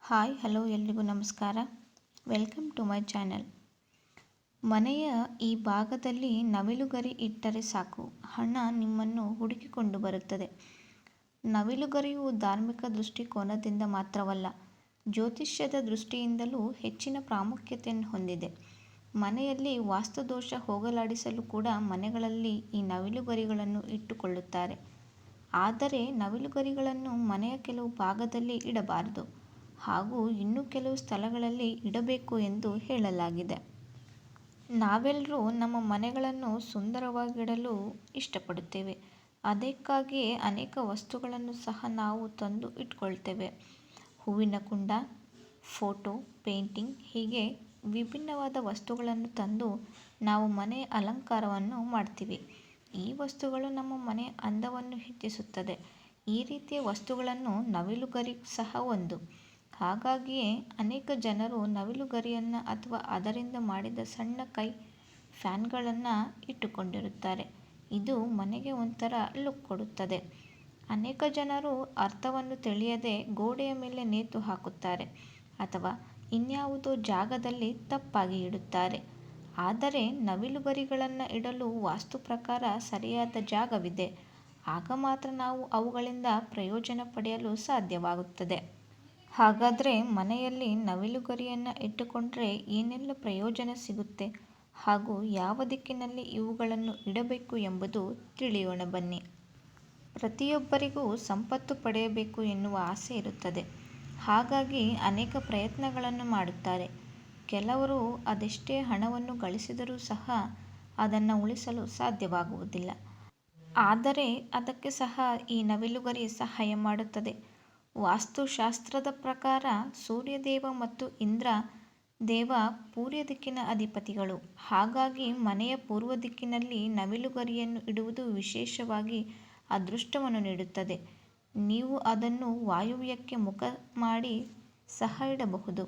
Hi hello ಎಲ್ರಿಗೂ ನಮಸ್ಕಾರ. Welcome to my channel. ಮನೆಯ ಈ ಭಾಗದಲ್ಲಿ ನವಿಲುಗರಿ ಇಟ್ಟರೆ ಸಾಕು, ಹಣ ನಿಮ್ಮನ್ನು ಹುಡುಕಿಕೊಂಡು ಬರುತ್ತದೆ. ನವಿಲುಗರಿಯು ಧಾರ್ಮಿಕ ದೃಷ್ಟಿಕೋನದಿಂದ ಮಾತ್ರವಲ್ಲ, ಜ್ಯೋತಿಷ್ಯದ ದೃಷ್ಟಿಯಿಂದಲೂ ಹೆಚ್ಚಿನ ಪ್ರಾಮುಖ್ಯತೆಯನ್ನು ಹೊಂದಿದೆ. ಮನೆಯಲ್ಲಿ ವಾಸ್ತುದೋಷ ಹೋಗಲಾಡಿಸಲು ಕೂಡ ಮನೆಗಳಲ್ಲಿ ಈ ನವಿಲುಗರಿಗಳನ್ನು ಇಟ್ಟುಕೊಳ್ಳುತ್ತಾರೆ. ಆದರೆ ನವಿಲುಗರಿಗಳನ್ನು ಮನೆಯ ಕೆಲವು ಭಾಗದಲ್ಲಿ ಇಡಬಾರದು ಹಾಗೂ ಇನ್ನು ಕೆಲವು ಸ್ಥಳಗಳಲ್ಲಿ ಇಡಬೇಕು ಎಂದು ಹೇಳಲಾಗಿದೆ. ನಾವೆಲ್ಲರೂ ನಮ್ಮ ಮನೆಗಳನ್ನು ಸುಂದರವಾಗಿಡಲು ಇಷ್ಟಪಡುತ್ತೇವೆ. ಅದಕ್ಕಾಗಿಯೇ ಅನೇಕ ವಸ್ತುಗಳನ್ನು ಸಹ ನಾವು ತಂದು ಇಟ್ಕೊಳ್ತೇವೆ. ಹೂವಿನ ಕುಂಡ, ಫೋಟೋ, ಪೇಂಟಿಂಗ್ ಹೀಗೆ ವಿಭಿನ್ನವಾದ ವಸ್ತುಗಳನ್ನು ತಂದು ನಾವು ಮನೆಯ ಅಲಂಕಾರವನ್ನು ಮಾಡ್ತೀವಿ. ಈ ವಸ್ತುಗಳು ನಮ್ಮ ಮನೆಯ ಅಂದವನ್ನು ಹೆಚ್ಚಿಸುತ್ತದೆ. ಈ ರೀತಿಯ ವಸ್ತುಗಳನ್ನು ನವಿಲುಗರಿ ಸಹ ಒಂದು. ಹಾಗಾಗಿಯೇ ಅನೇಕ ಜನರು ನವಿಲುಗರಿಯನ್ನು ಅಥವಾ ಅದರಿಂದ ಮಾಡಿದ ಸಣ್ಣ ಕೈ ಫ್ಯಾನ್ಗಳನ್ನು ಇಟ್ಟುಕೊಂಡಿರುತ್ತಾರೆ. ಇದು ಮನೆಗೆ ಒಂಥರ ಲುಕ್ ಕೊಡುತ್ತದೆ. ಅನೇಕ ಜನರು ಅರ್ಥವನ್ನು ತಿಳಿಯದೆ ಗೋಡೆಯ ಮೇಲೆ ನೇತು ಹಾಕುತ್ತಾರೆ ಅಥವಾ ಇನ್ಯಾವುದೋ ಜಾಗದಲ್ಲಿ ತಪ್ಪಾಗಿ ಇಡುತ್ತಾರೆ. ಆದರೆ ನವಿಲುಗರಿಗಳನ್ನು ಇಡಲು ವಾಸ್ತು ಪ್ರಕಾರ ಸರಿಯಾದ ಜಾಗವಿದೆ. ಆಗ ಮಾತ್ರ ನಾವು ಅವುಗಳಿಂದ ಪ್ರಯೋಜನ ಪಡೆಯಲು ಸಾಧ್ಯವಾಗುತ್ತದೆ. ಹಾಗಾದರೆ ಮನೆಯಲ್ಲಿ ನವಿಲುಗರಿಯನ್ನು ಇಟ್ಟುಕೊಂಡರೆ ಏನೆಲ್ಲ ಪ್ರಯೋಜನ ಸಿಗುತ್ತೆ ಹಾಗೂ ಯಾವ ದಿಕ್ಕಿನಲ್ಲಿ ಇವುಗಳನ್ನು ಇಡಬೇಕು ಎಂಬುದು ತಿಳಿಯೋಣ ಬನ್ನಿ. ಪ್ರತಿಯೊಬ್ಬರಿಗೂ ಸಂಪತ್ತು ಪಡೆಯಬೇಕು ಎನ್ನುವ ಆಸೆ ಇರುತ್ತದೆ. ಹಾಗಾಗಿ ಅನೇಕ ಪ್ರಯತ್ನಗಳನ್ನು ಮಾಡುತ್ತಾರೆ. ಕೆಲವರು ಅದೆಷ್ಟೇ ಹಣವನ್ನು ಗಳಿಸಿದರೂ ಸಹ ಅದನ್ನು ಉಳಿಸಲು ಸಾಧ್ಯವಾಗುವುದಿಲ್ಲ. ಆದರೆ ಅದಕ್ಕೆ ಸಹ ಈ ನವಿಲುಗರಿ ಸಹಾಯ ಮಾಡುತ್ತದೆ. ವಾಸ್ತುಶಾಸ್ತ್ರದ ಪ್ರಕಾರ ಸೂರ್ಯದೇವ ಮತ್ತು ಇಂದ್ರ ದೇವ ಪೂರ್ವ ದಿಕ್ಕಿನ ಅಧಿಪತಿಗಳು. ಹಾಗಾಗಿ ಮನೆಯ ಪೂರ್ವ ದಿಕ್ಕಿನಲ್ಲಿ ನವಿಲುಗರಿಯನ್ನು ಇಡುವುದು ವಿಶೇಷವಾಗಿ ಅದೃಷ್ಟವನ್ನು ನೀಡುತ್ತದೆ. ನೀವು ಅದನ್ನು ವಾಯುವ್ಯಕ್ಕೆ ಮುಖ ಮಾಡಿ ಸಹ ಇಡಬಹುದು.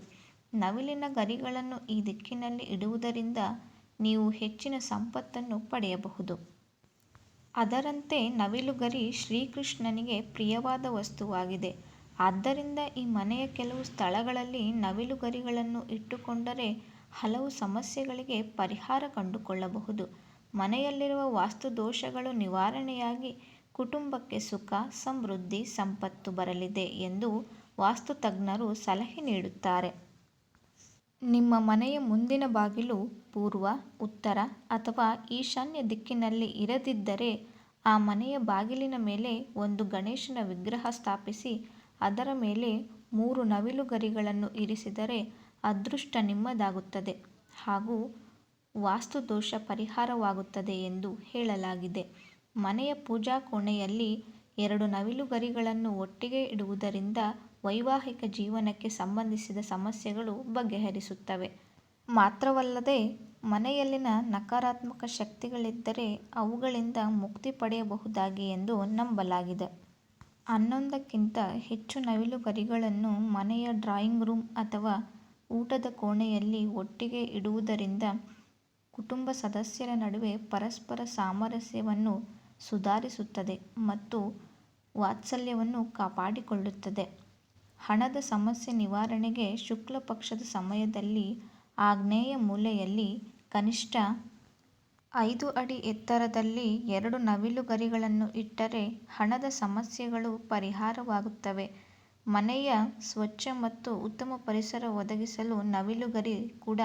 ನವಿಲಿನ ಗರಿಗಳನ್ನು ಈ ದಿಕ್ಕಿನಲ್ಲಿ ಇಡುವುದರಿಂದ ನೀವು ಹೆಚ್ಚಿನ ಸಂಪತ್ತನ್ನು ಪಡೆಯಬಹುದು. ಅದರಂತೆ ನವಿಲುಗರಿ ಶ್ರೀಕೃಷ್ಣನಿಗೆ ಪ್ರಿಯವಾದ ವಸ್ತುವಾಗಿದೆ. ಆದ್ದರಿಂದ ಈ ಮನೆಯ ಕೆಲವು ಸ್ಥಳಗಳಲ್ಲಿ ನವಿಲುಗರಿಗಳನ್ನು ಇಟ್ಟುಕೊಂಡರೆ ಹಲವು ಸಮಸ್ಯೆಗಳಿಗೆ ಪರಿಹಾರ ಕಂಡುಕೊಳ್ಳಬಹುದು. ಮನೆಯಲ್ಲಿರುವ ವಾಸ್ತು ದೋಷಗಳು ನಿವಾರಣೆಯಾಗಿ ಕುಟುಂಬಕ್ಕೆ ಸುಖ, ಸಮೃದ್ಧಿ, ಸಂಪತ್ತು ಬರಲಿದೆ ಎಂದು ವಾಸ್ತು ತಜ್ಞರು ಸಲಹೆ ನೀಡುತ್ತಾರೆ. ನಿಮ್ಮ ಮನೆಯ ಮುಂದಿನ ಬಾಗಿಲು ಪೂರ್ವ, ಉತ್ತರ ಅಥವಾ ಈಶಾನ್ಯ ದಿಕ್ಕಿನಲ್ಲಿ ಇರದಿದ್ದರೆ ಆ ಮನೆಯ ಬಾಗಿಲಿನ ಮೇಲೆ ಒಂದು ಗಣೇಶನ ವಿಗ್ರಹ ಸ್ಥಾಪಿಸಿ ಅದರ ಮೇಲೆ 3 ನವಿಲುಗರಿಗಳನ್ನು ಇರಿಸಿದರೆ ಅದೃಷ್ಟ ನಿಮ್ಮದಾಗುತ್ತದೆ ಹಾಗೂ ವಾಸ್ತು ದೋಷ ಪರಿಹಾರವಾಗುತ್ತದೆ ಎಂದು ಹೇಳಲಾಗಿದೆ. ಮನೆಯ ಪೂಜಾ ಕೋಣೆಯಲ್ಲಿ 2 ನವಿಲುಗರಿಗಳನ್ನು ಒಟ್ಟಿಗೆ ಇಡುವುದರಿಂದ ವೈವಾಹಿಕ ಜೀವನಕ್ಕೆ ಸಂಬಂಧಿಸಿದ ಸಮಸ್ಯೆಗಳು ಬಗೆಹರಿಸುತ್ತವೆ. ಮಾತ್ರವಲ್ಲದೆ ಮನೆಯಲ್ಲಿನ ನಕಾರಾತ್ಮಕ ಶಕ್ತಿಗಳಿದ್ದರೆ ಅವುಗಳಿಂದ ಮುಕ್ತಿ ಪಡೆಯಬಹುದಾಗಿ ಎಂದು ನಂಬಲಾಗಿದೆ. 11ಕ್ಕಿಂತ ಹೆಚ್ಚು ನವಿಲುಗರಿಗಳನ್ನು ಮನೆಯ ಡ್ರಾಯಿಂಗ್ ರೂಮ್ ಅಥವಾ ಊಟದ ಕೋಣೆಯಲ್ಲಿ ಒಟ್ಟಿಗೆ ಇಡುವುದರಿಂದ ಕುಟುಂಬ ಸದಸ್ಯರ ನಡುವೆ ಪರಸ್ಪರ ಸಾಮರಸ್ಯವನ್ನು ಸುಧಾರಿಸುತ್ತದೆ ಮತ್ತು ವಾತ್ಸಲ್ಯವನ್ನು ಕಾಪಾಡಿಕೊಳ್ಳುತ್ತದೆ. ಹಣದ ಸಮಸ್ಯೆ ನಿವಾರಣೆಗೆ ಶುಕ್ಲ ಪಕ್ಷದ ಸಮಯದಲ್ಲಿ ಆಗ್ನೇಯ ಮೂಲೆಯಲ್ಲಿ ಕನಿಷ್ಠ 5 ಅಡಿ ಎತ್ತರದಲ್ಲಿ 2 ನವಿಲುಗರಿಗಳನ್ನು ಇಟ್ಟರೆ ಹಣದ ಸಮಸ್ಯೆಗಳು ಪರಿಹಾರವಾಗುತ್ತವೆ. ಮನೆಯ ಸ್ವಚ್ಛ ಮತ್ತು ಉತ್ತಮ ಪರಿಸರ ಒದಗಿಸಲು ನವಿಲುಗರಿ ಕೂಡ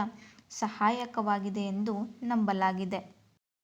ಸಹಾಯಕವಾಗಿದೆ ಎಂದು ನಂಬಲಾಗಿದೆ.